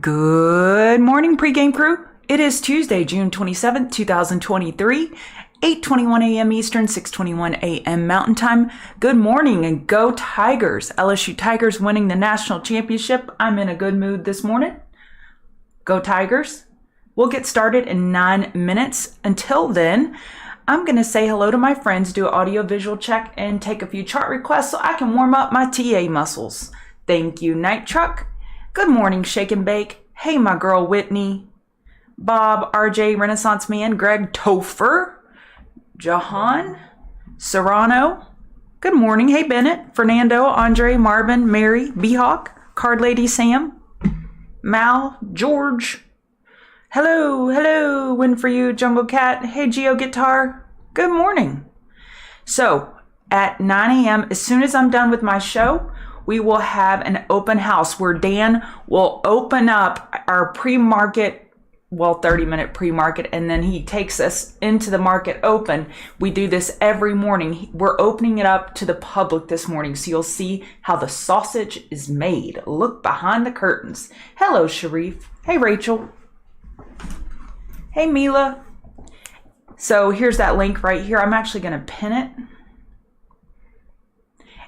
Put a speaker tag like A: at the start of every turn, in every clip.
A: Good morning, pregame crew. It is Tuesday, June 27th, 2023, 8:21 a.m. Eastern, 6:21 a.m. Mountain Time. Good morning and go Tigers. LSU Tigers winning the national championship. I'm in a good mood this morning. Go Tigers. We'll get started in 9 minutes. Until then, I'm going to say hello to my friends, do an audio visual check, and take a few chart requests so I can warm up my TA muscles. Thank you, Night Truck. Good morning, Shake and Bake. Hey, my girl Whitney, Bob, RJ, Renaissance Man, Greg, Topher, Jahan, Serrano. Good morning. Hey, Bennett, Fernando, Andre, Marvin, Mary, B-Hawk, Card Lady Sam, Mal, George. Hello, win for you, Jungle Cat. Hey, Geo Guitar. Good morning. So at 9 a.m., as soon as I'm done with my show, we will have an open house where Dan will open up our pre-market, 30-minute pre-market, and then he takes us into the market open. We do this every morning. We're opening it up to the public this morning, so you'll see how the sausage is made. Look behind the curtains. Hello, Sharif. Hey, Rachel. Hey, Mila. So here's that link right here. I'm actually going to pin it.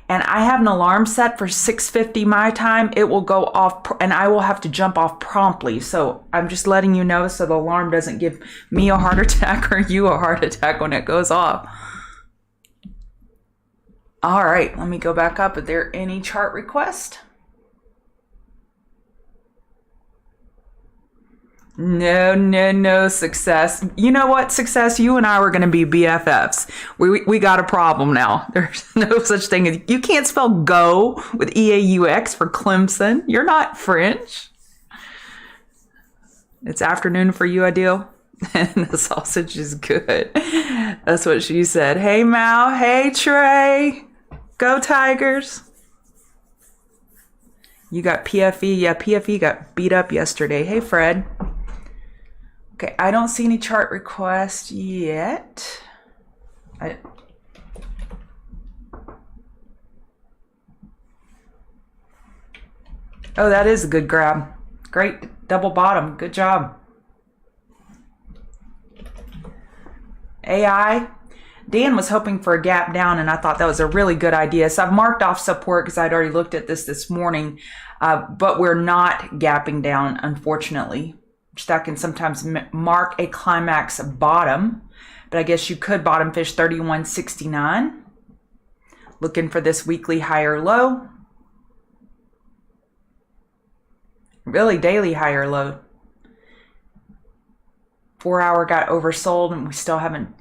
A: And I have an alarm set for 6:50 my time. It will go off and I will have to jump off promptly. So I'm just letting you know so the alarm doesn't give me a heart attack or you a heart attack when it goes off. All right, let me go back up. Are there any chart requests? No, Success. You know what, Success? You and I were going to be BFFs. We got a problem now. There's no such thing as, you can't spell go with EAUX for Clemson. You're not French. It's afternoon for you, Adil. And the sausage is good. That's what she said. Hey, Mal. Hey, Trey. Go Tigers. You got PFE. Yeah, PFE got beat up yesterday. Hey, Fred. Okay, I don't see any chart requests yet. Oh, that is a good grab. Great double bottom. Good job. AI. Dan was hoping for a gap down, and I thought that was a really good idea. So I've marked off support because I'd already looked at this morning, but we're not gapping down, unfortunately. That can sometimes mark a climax bottom, but I guess you could bottom fish 31.69. Looking for this weekly higher low. Really daily higher low. 4 hour got oversold and we still haven't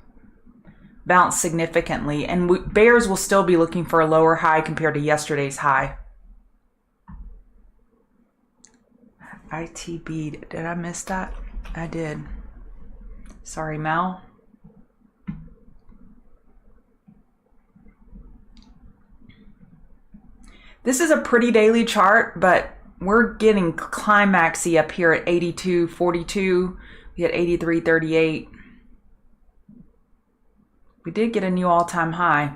A: bounced significantly. And bears will still be looking for a lower high compared to yesterday's high. ITB, did I miss that? I did. Sorry, Mal. This is a pretty daily chart, but we're getting climaxy up here at 82.42. We had 83.38. We did get a new all-time high.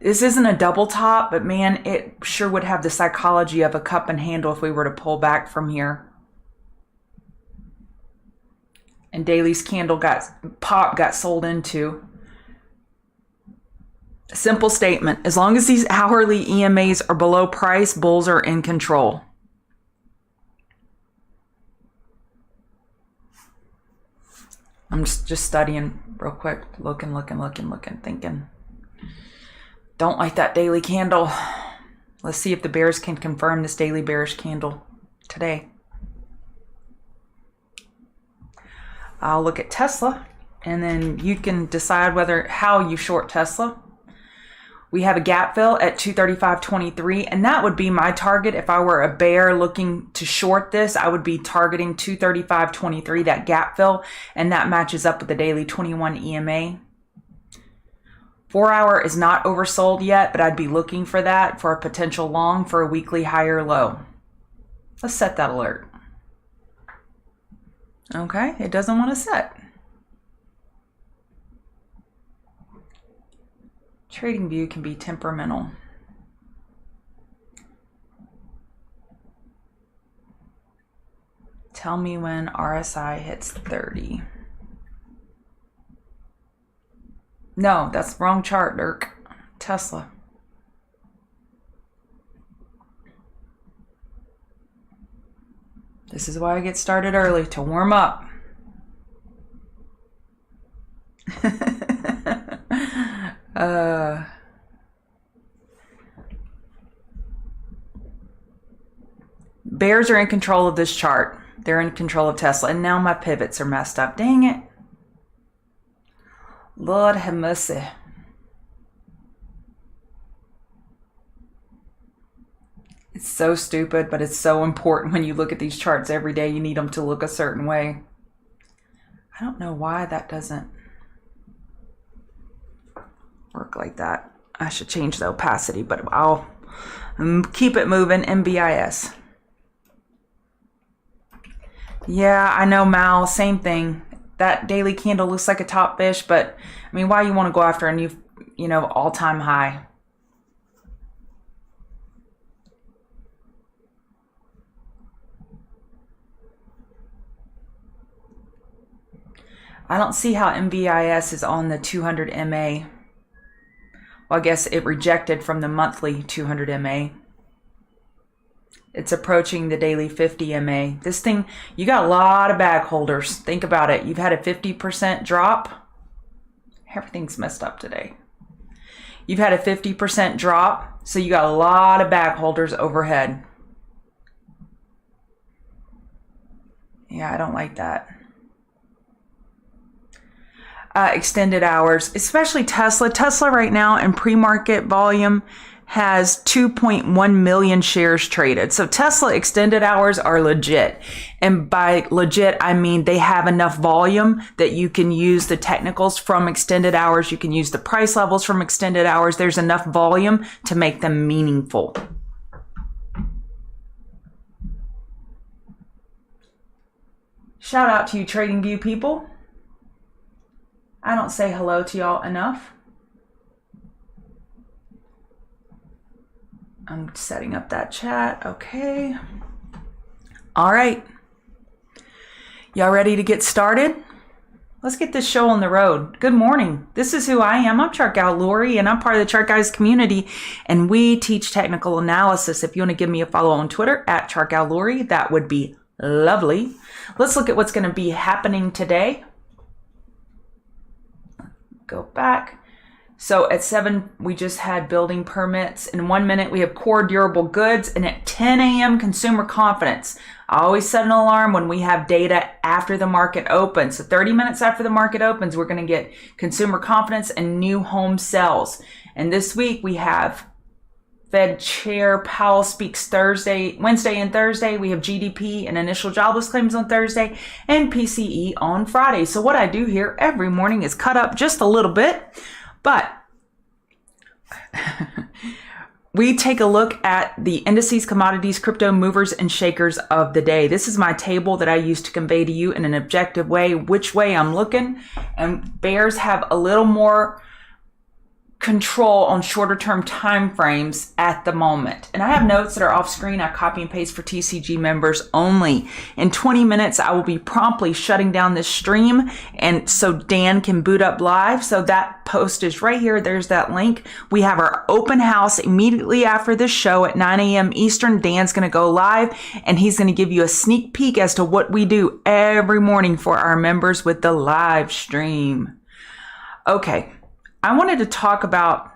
A: This isn't a double top, but man, it sure would have the psychology of a cup and handle if we were to pull back from here. And Daly's candle got sold into. Simple statement. As long as these hourly EMAs are below price, bulls are in control. I'm just studying real quick, looking, thinking. Don't like that daily candle. Let's see if the bears can confirm this daily bearish candle today. I'll look at Tesla, and then you can decide how you short Tesla. We have a gap fill at 235.23, and that would be my target. If I were a bear looking to short this, I would be targeting 235.23, that gap fill, and that matches up with the daily 21 EMA. 4 hour is not oversold yet, but I'd be looking for that for a potential long for a weekly higher low. Let's set that alert. Okay, it doesn't want to set. Trading view can be temperamental. Tell me when RSI hits 30. No, that's the wrong chart, Dirk. Tesla. This is why I get started early, to warm up. Bears are in control of this chart. They're in control of Tesla. And now my pivots are messed up. Dang it. Lord have mercy. It's so stupid, but it's so important when you look at these charts every day. You need them to look a certain way. I don't know why that doesn't work like that. I should change the opacity, but I'll keep it moving. MBIS. Yeah, I know, Mal. Same thing. That daily candle looks like a top fish, but I mean, why you want to go after a new, all-time high? I don't see how MBIS is on the 200 MA. Well, I guess it rejected from the monthly 200 MA. It's approaching the daily 50 MA. This thing, you got a lot of bag holders. Think about it. You've had a 50% drop. Everything's messed up today. You've had a 50% drop, so you got a lot of bag holders overhead. Yeah, I don't like that. Extended hours, especially Tesla. Tesla right now in pre-market volume has 2.1 million shares traded. So Tesla extended hours are legit. And by legit, I mean they have enough volume that you can use the technicals from extended hours. You can use the price levels from extended hours. There's enough volume to make them meaningful. Shout out to you TradingView people. I don't say hello to y'all enough. I'm setting up that chat. Okay. All right. Y'all ready to get started? Let's get this show on the road. Good morning. This is who I am. I'm Chart Gal Lori, and I'm part of the Chart Guys community, and we teach technical analysis. If you want to give me a follow on Twitter at Chart Gal Lori, that would be lovely. Let's look at what's going to be happening today. Go back. So at 7, we just had building permits. In 1 minute, we have core durable goods. And at 10 a.m., consumer confidence. I always set an alarm when we have data after the market opens. So 30 minutes after the market opens, we're going to get consumer confidence and new home sales. And this week, we have Fed Chair Powell speaks Wednesday and Thursday. We have GDP and initial jobless claims on Thursday and PCE on Friday. So what I do here every morning is cut up just a little bit, but we take a look at the indices, commodities, crypto movers and shakers of the day. This is my table that I use to convey to you in an objective way which way I'm looking. And bears have a little more control on shorter term time frames at the moment. And I have notes that are off screen. I copy and paste for TCG members only. In 20 minutes, I will be promptly shutting down this stream, and so Dan can boot up live. So that post is right here. There's that link. We have our open house immediately after this show at 9 a.m. Eastern. Dan's going to go live, and he's going to give you a sneak peek as to what we do every morning for our members with the live stream. Okay. I wanted to talk about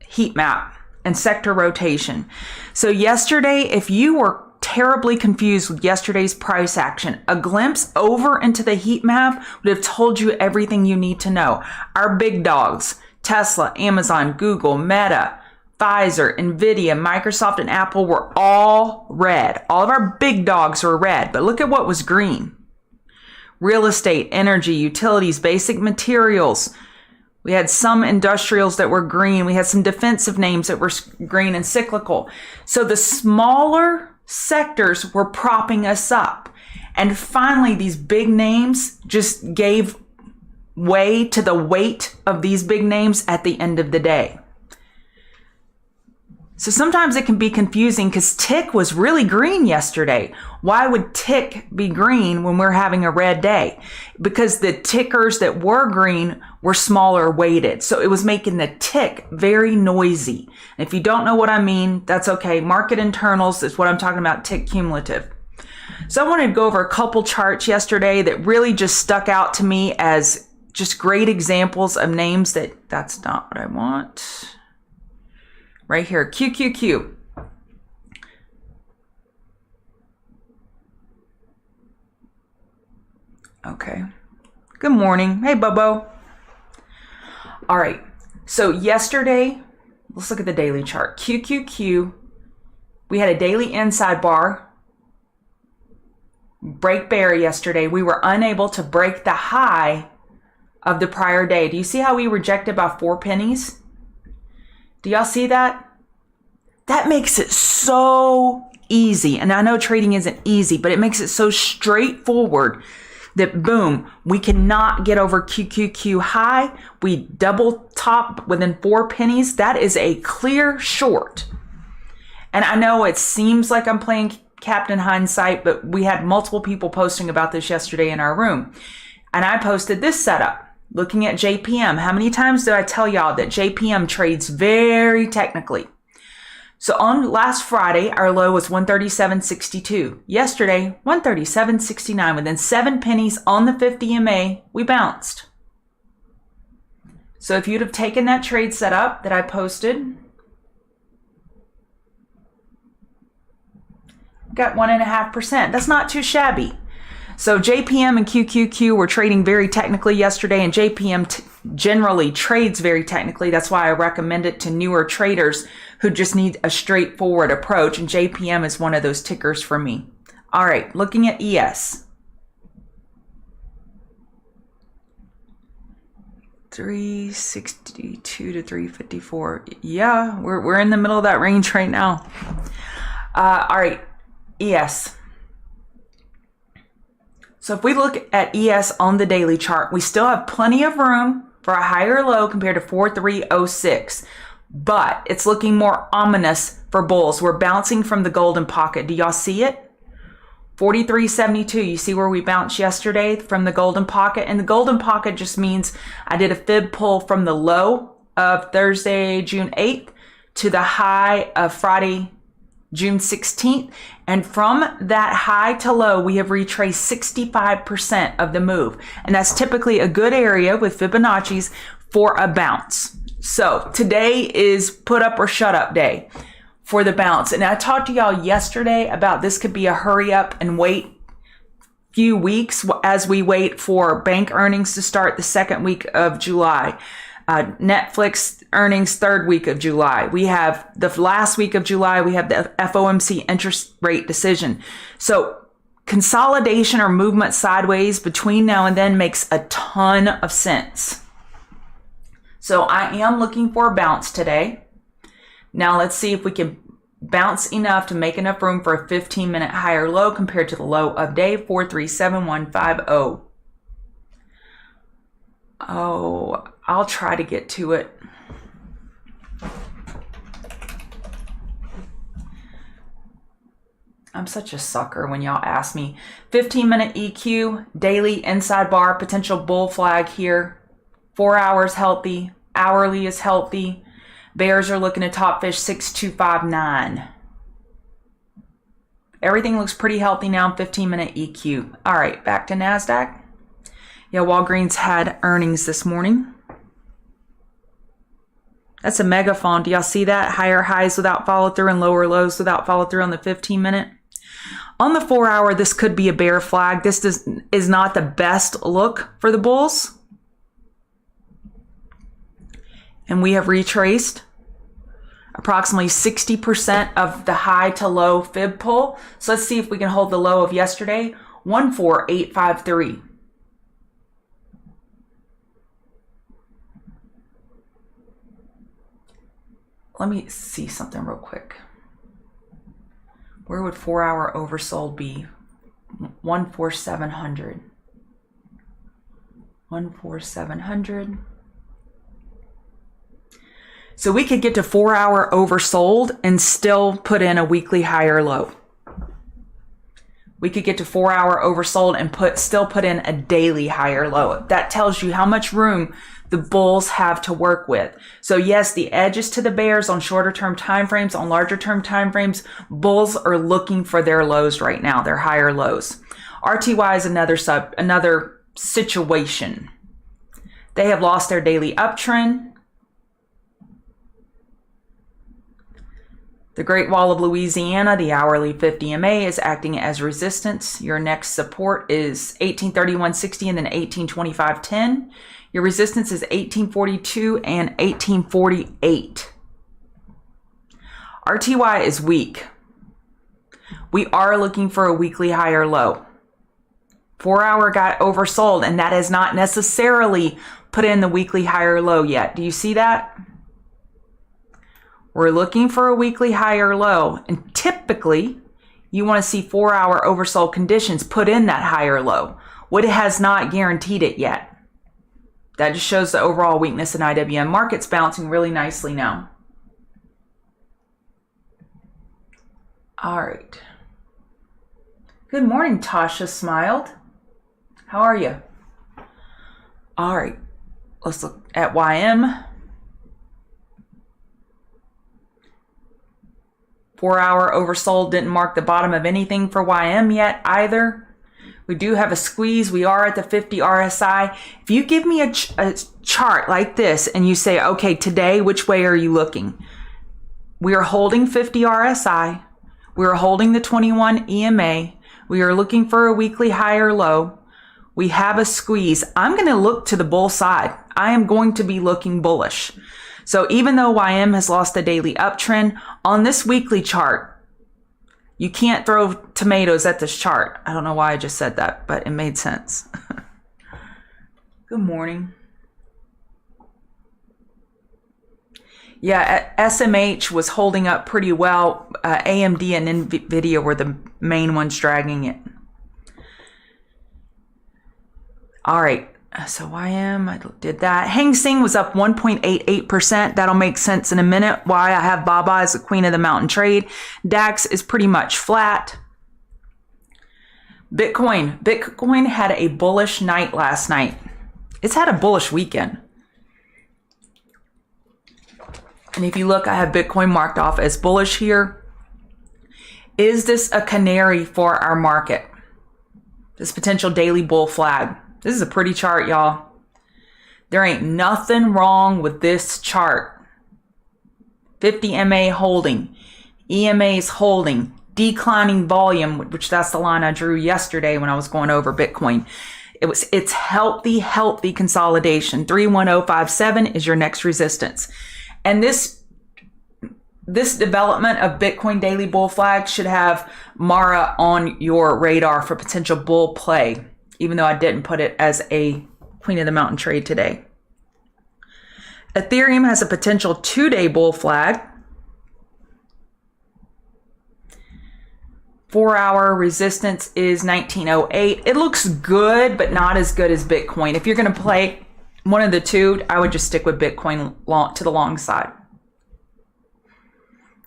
A: heat map and sector rotation. So yesterday, if you were terribly confused with yesterday's price action, a glimpse over into the heat map would have told you everything you need to know. Our big dogs, Tesla, Amazon, Google, Meta, Pfizer, Nvidia, Microsoft, and Apple were all red. All of our big dogs were red, but look at what was green. Real estate, energy, utilities, basic materials. We had some industrials that were green. We had some defensive names that were green and cyclical. So the smaller sectors were propping us up. And finally, these big names just gave way to the weight of these big names at the end of the day. So sometimes it can be confusing because tick was really green yesterday. Why would tick be green when we're having a red day? Because the tickers that were green were smaller weighted. So it was making the tick very noisy. And if you don't know what I mean, that's okay. Market internals is what I'm talking about, tick cumulative. So I wanted to go over a couple charts yesterday that really just stuck out to me as just great examples of names that's not what I want. Right here, QQQ. Okay. Good morning. Hey, Bobo. All right. So yesterday, let's look at the daily chart. QQQ, we had a daily inside bar. Break bear yesterday. We were unable to break the high of the prior day. Do you see how we rejected by 4 pennies? Do y'all see that? That makes it so easy. And I know trading isn't easy, but it makes it so straightforward that boom, we cannot get over QQQ high. We double top within 4 pennies. That is a clear short. And I know it seems like I'm playing Captain Hindsight, but we had multiple people posting about this yesterday in our room. And I posted this setup. Looking at JPM, how many times did I tell y'all that JPM trades very technically? So on last Friday, our low was 137.62. Yesterday, 137.69. Within 7 pennies on the 50 MA, we bounced. So if you'd have taken that trade setup that I posted, got 1.5%. That's not too shabby. So JPM and QQQ were trading very technically yesterday, and JPM generally trades very technically. That's why I recommend it to newer traders who just need a straightforward approach, and JPM is one of those tickers for me. All right, looking at ES. 362 to 354. Yeah, we're in the middle of that range right now. All right, ES. So if we look at ES on the daily chart, we still have plenty of room for a higher low compared to 4306, but it's looking more ominous for bulls. We're bouncing from the golden pocket. Do y'all see it? 4372, you see where we bounced yesterday from the golden pocket? And the golden pocket just means I did a fib pull from the low of Thursday, June 8th to the high of Friday, June 16th. And from that high to low, we have retraced 65% of the move. And that's typically a good area with Fibonacci's for a bounce. So today is put up or shut up day for the bounce. And I talked to y'all yesterday about this could be a hurry up and wait few weeks as we wait for bank earnings to start the second week of July. Netflix earnings third week of July. We have the last week of July, we have the FOMC interest rate decision. So consolidation or movement sideways between now and then makes a ton of sense. So I am looking for a bounce today. Now let's see if we can bounce enough to make enough room for a 15-minute higher low compared to the low of day 437150. Oh, I'll try to get to it. I'm such a sucker when y'all ask me. 15-minute EQ, daily inside bar, potential bull flag here. 4 hours healthy, hourly is healthy. Bears are looking at top fish 6259. Everything looks pretty healthy now, 15-minute EQ. All right, back to NASDAQ. Yeah, Walgreens had earnings this morning. That's a megaphone. Do y'all see that? Higher highs without follow through and lower lows without follow through on the 15-minute. On the 4 hour, this could be a bear flag. This is not the best look for the bulls. And we have retraced approximately 60% of the high to low fib pull. So let's see if we can hold the low of yesterday, 14853. Let me see something real quick. Where would 4 hour oversold be? 14700. 14700. So we could get to 4-hour oversold and still put in a weekly higher low. We could get to 4-hour oversold and still put in a daily higher low. That tells you how much room the bulls have to work with. So yes, the edge is to the bears on shorter term time frames. On larger term time frames, bulls are looking for their lows right now, their higher lows. RTY is another situation. They have lost their daily uptrend. The Great Wall of Louisiana, the hourly 50 MA, is acting as resistance. Your next support is 1831.60 and then 1825.10. Your resistance is 1842 and 1848. RTY is weak. We are looking for a weekly higher low. 4-hour got oversold, and that has not necessarily put in the weekly higher low yet. Do you see that? We're looking for a weekly higher low, and typically you want to see 4-hour oversold conditions put in that higher low. What it has not guaranteed it yet. That just shows the overall weakness in IWM. Market's bouncing really nicely now. All right. Good morning, Tasha Smiled. How are you? All right. Let's look at YM. 4-hour oversold didn't mark the bottom of anything for YM yet either. We do have a squeeze. We are at the 50 RSI. If you give me a chart like this and you say, okay, today, which way are you looking? We are holding 50 RSI. We are holding the 21 EMA. We are looking for a weekly higher low. We have a squeeze. I'm going to look to the bull side. I am going to be looking bullish. So even though YM has lost a daily uptrend, on this weekly chart, you can't throw tomatoes at this chart. I don't know why I just said that, but it made sense. Good morning. Yeah, SMH was holding up pretty well. AMD and NVIDIA were the main ones dragging it. All right. So YM, I did that. Hang Seng was up 1.88%. That'll make sense in a minute why I have Baba as the queen of the mountain trade. DAX is pretty much flat. Bitcoin had a bullish night last night. It's had a bullish weekend. And if you look, I have Bitcoin marked off as bullish here. Is this a canary for our market? This potential daily bull flag. This is a pretty chart, y'all. There ain't nothing wrong with this chart. 50 MA holding. EMA's holding. Declining volume, which that's the line I drew yesterday when I was going over Bitcoin. It's healthy consolidation. 31057 is your next resistance. And this development of Bitcoin daily bull flag should have Mara on your radar for potential bull play, even though I didn't put it as a queen of the mountain trade today. Ethereum has a potential 2-day bull flag. 4-hour resistance is 1908. It looks good, but not as good as Bitcoin. If you're going to play one of the two, I would just stick with Bitcoin to the long side.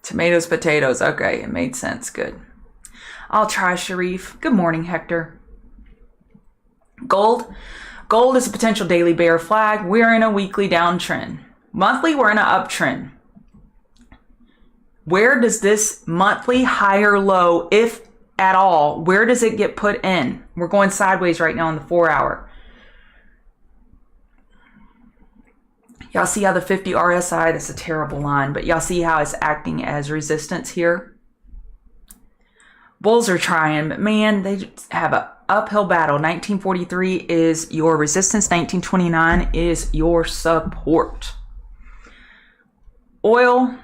A: Tomatoes, potatoes. Okay, it made sense. Good. I'll try, Sharif. Good morning, Hector. Gold is a potential daily bear flag. We're in a weekly downtrend. Monthly, we're in an uptrend. Where does this monthly higher low, if at all, where does it get put in? We're going sideways right now on the 4-hour. Y'all see how the 50 RSI, that's a terrible line, but y'all see how it's acting as resistance here? Bulls are trying, but man, they just have an uphill battle. 1943 is your resistance. 1929 is your support. Oil,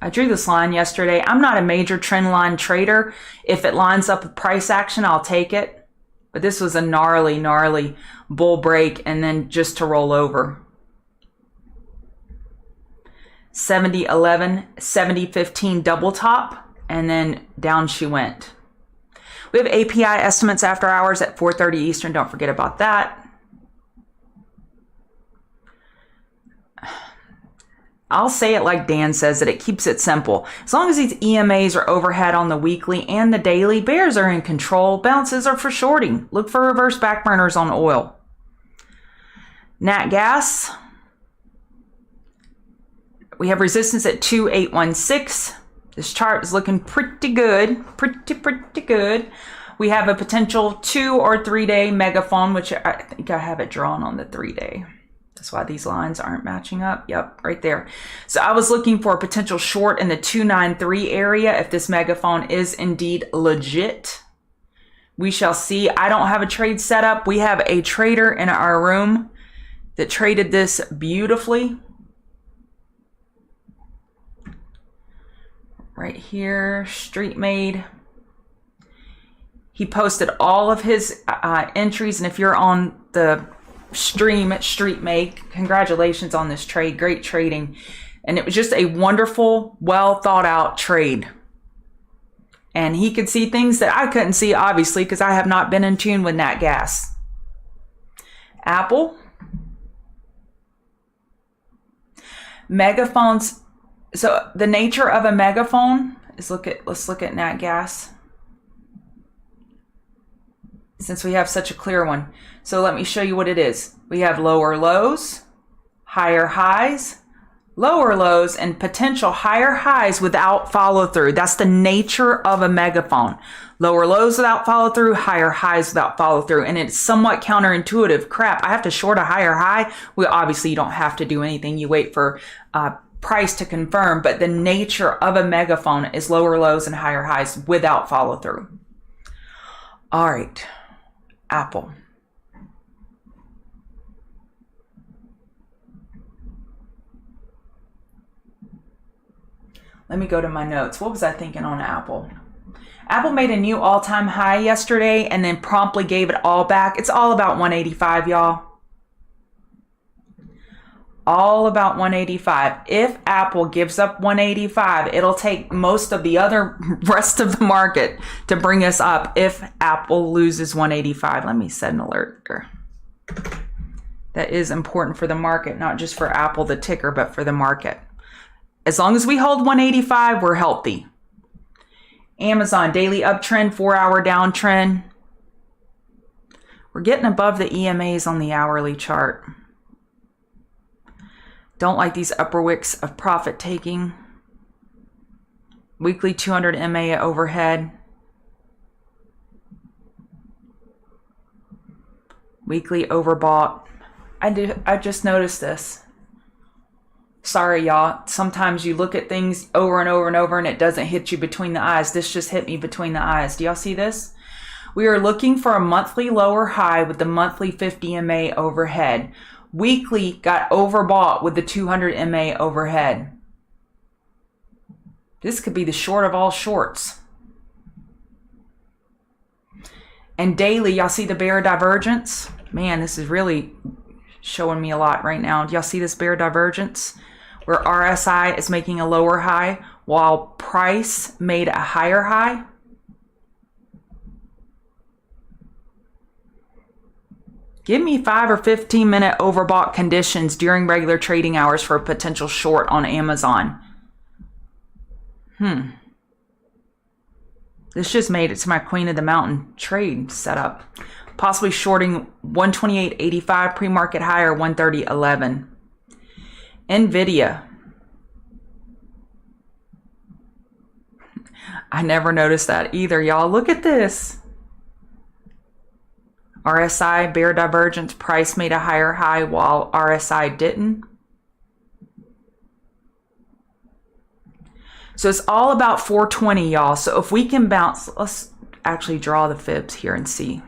A: I drew this line yesterday. I'm not a major trend line trader. If it lines up with price action, I'll take it. But this was a gnarly bull break and then just to roll over. 70.11, 70.15 double top, and then down she went. We have API estimates after hours at 4:30 Eastern. Don't forget about that. I'll say it like Dan says it keeps it simple. As long as these EMAs are overhead on the weekly and the daily, bears are in control. Bounces are for shorting. Look for reverse backburners on oil. Nat gas. We have resistance at 2816. This chart is looking pretty good. Pretty good. We have a potential 2 or 3 day megaphone, which I think I have it drawn on the 3 day. That's why these lines aren't matching up. Yep, right there. So I was looking for a potential short in the 293 area if this megaphone is indeed legit. We shall see. I don't have a trade set up. We have a trader in our room that traded this beautifully. Right here, Street Made. He posted all of his entries, and if you're on the stream at Street Made, congratulations on this trade. Great trading. And it was just a wonderful, well thought out trade. And he could see things that I couldn't see, obviously, because I have not been in tune with nat gas. Apple. Megaphones. So the nature of a megaphone is, let's look at nat gas, since we have such a clear one. So let me show you what it is. We have lower lows, higher highs, lower lows, and potential higher highs without follow through. That's the nature of a megaphone. Lower lows without follow through, higher highs without follow through. And it's somewhat counterintuitive. Crap, I have to short a higher high. Well, obviously you don't have to do anything. You wait for price to confirm, but the nature of a megaphone is lower lows and higher highs without follow through. All right, Apple. Let me go to my notes. What was I thinking on Apple? Apple made a new all-time high yesterday and then promptly gave it all back. It's all about 185, y'all. All about 185. If Apple gives up 185, it'll take most of the other rest of the market to bring us up if Apple loses 185. Let me set an alert here. That is important for the market, not just for Apple, the ticker, but for the market. As long as we hold 185, we're healthy. Amazon, daily uptrend, 4-hour downtrend. We're getting above the EMAs on the hourly chart. Don't like these upper wicks of profit taking. Weekly 200 MA overhead. Weekly overbought. I just noticed this. Sorry, y'all. Sometimes you look at things over and over and over and it doesn't hit you between the eyes. This just hit me between the eyes. Do y'all see this? We are looking for a monthly lower high with the monthly 50 MA overhead. Weekly got overbought with the 200 MA overhead. This could be the short of all shorts. And daily, y'all see the bear divergence? Man, this is really showing me a lot right now. Y'all see this bear divergence? Where RSI is making a lower high while price made a higher high. Give me 5 or 15 minute overbought conditions during regular trading hours for a potential short on Amazon. This just made it to my Queen of the Mountain trade setup. Possibly shorting 128.85 pre-market high or 130.11. Nvidia. I never noticed that either, y'all. Look at this. RSI, bear divergence, price made a higher high while RSI didn't. So it's all about 420, y'all. So if we can bounce, let's actually draw the fibs here and see.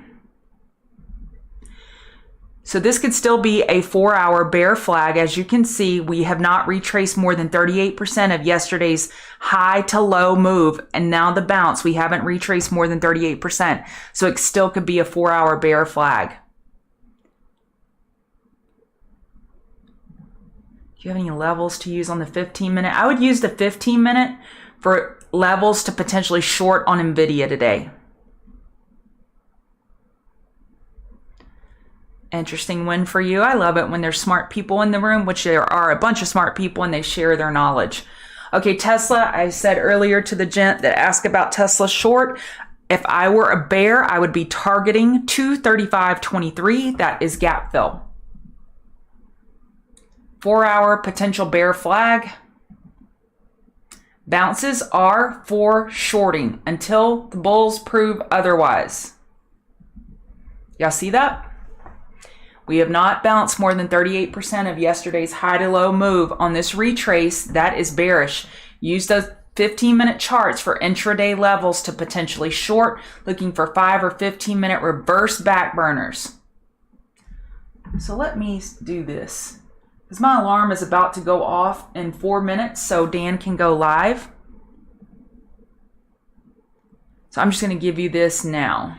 A: So this could still be a 4-hour bear flag. As you can see, we have not retraced more than 38% of yesterday's high to low move. And now the bounce, we haven't retraced more than 38%. So it still could be a 4-hour bear flag. Do you have any levels to use on the 15-minute? I would use the 15-minute for levels to potentially short on NVIDIA today. Interesting win for you. I love it when there's smart people in the room, which there are a bunch of smart people, and they share their knowledge. Okay, Tesla, I said earlier to the gent that asked about Tesla short, if I were a bear, I would be targeting 235.23. That is gap fill. 4-hour potential bear flag. Bounces are for shorting until the bulls prove otherwise. Y'all see that? We have not bounced more than 38% of yesterday's high to low move on this retrace. That is bearish. Use those 15-minute charts for intraday levels to potentially short, looking for 5 or 15-minute reverse back burners. So let me do this, because my alarm is about to go off in 4 minutes so Dan can go live. So I'm just going to give you this now.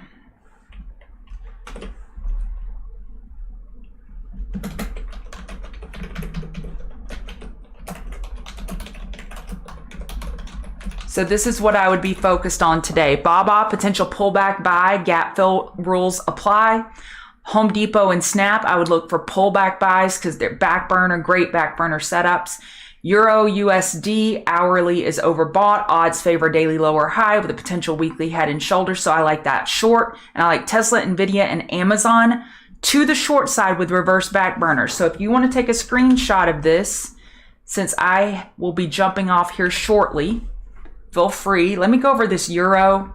A: So this is what I would be focused on today. BABA, potential pullback buy, gap fill rules apply. Home Depot and Snap, I would look for pullback buys because they're back burner, great back burner setups. Euro USD hourly is overbought. Odds favor daily lower high with a potential weekly head and shoulder. So I like that short. And I like Tesla, Nvidia, and Amazon to the short side with reverse back burners. So if you want to take a screenshot of this, since I will be jumping off here shortly, feel free. Let me go over this Euro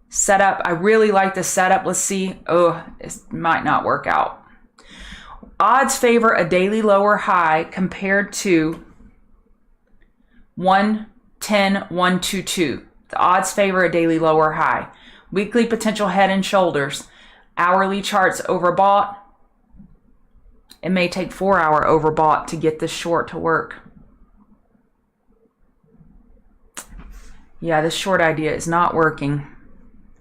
A: setup. I really like the setup. Let's see. Oh, it might not work out. Odds favor a daily lower high compared to 110.122. The odds favor a daily lower high. Weekly potential head and shoulders. Hourly charts overbought. It may take 4-hour overbought to get this short to work. Yeah, this short idea is not working.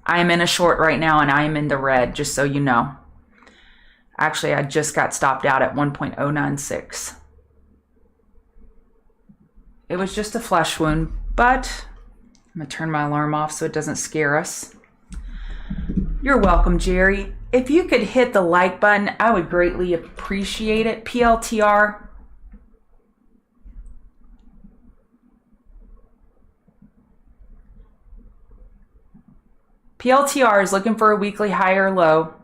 A: I am in a short right now and I am in the red, just so you know. Actually, I just got stopped out at 1.096. It was just a flesh wound, but I'm going to turn my alarm off so it doesn't scare us. You're welcome, Jerry. If you could hit the like button, I would greatly appreciate it. PLTR. PLTR is looking for a weekly high or low.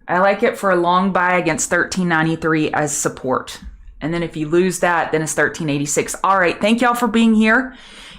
A: I like it for a long buy against 1393 as support. And then if you lose that, then it's 1386. All right, thank y'all for being here.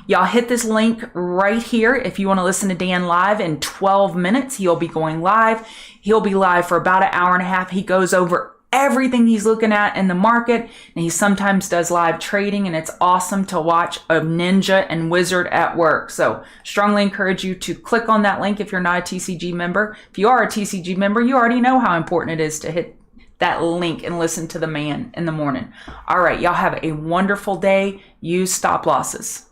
A: Y'all hit this link right here. If you want to listen to Dan live in 12 minutes, he'll be going live. He'll be live for about an hour and a half. He goes over everything he's looking at in the market, and he sometimes does live trading, and it's awesome to watch a ninja and wizard at work. So strongly encourage you to click on that link if you're not a TCG member. If you are a TCG member, you already know how important it is to hit that link and listen to the man in the morning. All right, y'all have a wonderful day. Use stop losses.